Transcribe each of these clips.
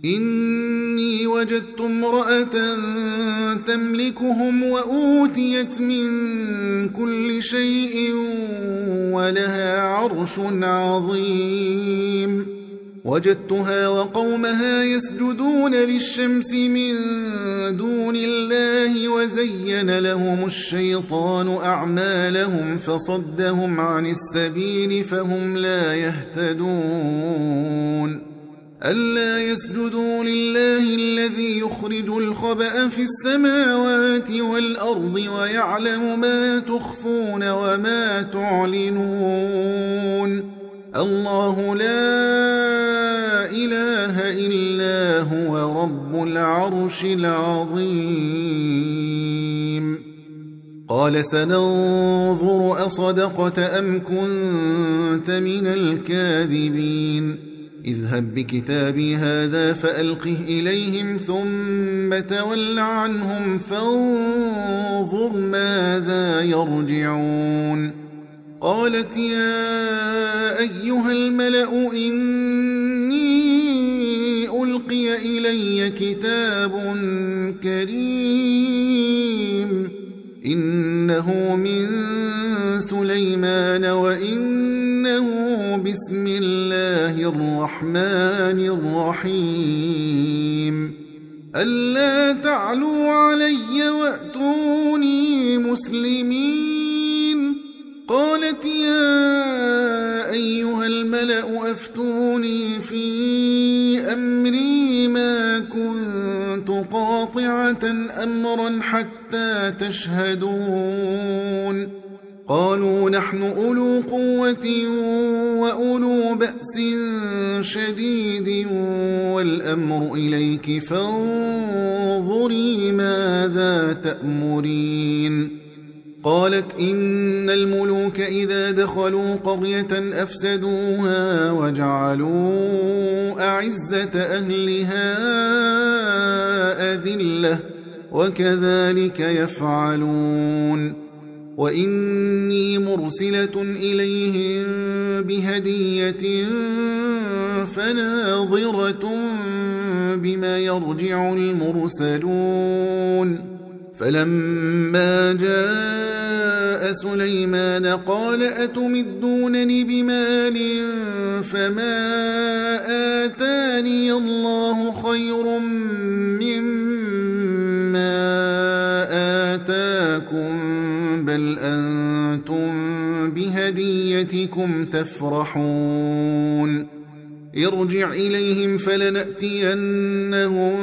إني وجدت امرأة تملكهم وأوتيت من كل شيء ولها عرش عظيم وجدتها وقومها يسجدون للشمس من دون الله وزين لهم الشيطان أعمالهم فصدهم عن السبيل فهم لا يهتدون ألا يسجدوا لله الذي يخرج الخبأ في السماوات والأرض ويعلم ما تخفون وما تعلنون الله لا إله إلا هو رب العرش العظيم قال سننظر أصدقت أم كنت من الكاذبين اذهب بكتابي هذا فألقه إليهم ثم تول عنهم فانظر ماذا يرجعون قالت يا أيها الملأ إني ألقي إلي كتاب كريم إنه من سليمان وإنه بسم الله الرحمن الرحيم ألا تعلوا علي وأتوني مسلمين قالت يا أيها الملأ أفتوني في أمري ما كنت قاطعة أمرا حتى تشهدون قالوا نحن أولو قوة وأولو بأس شديد والأمر إليك فانظري ماذا تأمرين قالت إن الملوك إذا دخلوا قرية أفسدوها وجعلوا أعزة أهلها أذلة وكذلك يفعلون وإني مرسلة إليهم بهدية فناظرة بما يرجع المرسلون فلما جاء سليمان قال أتمدونني بمال فما آتاني الله خير مما آتاكم بل أنتم بهديتكم تفرحون ارجع إليهم فلنأتينهم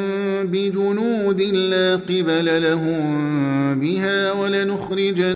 بجنود لا قبل لهم بها ولنخرجن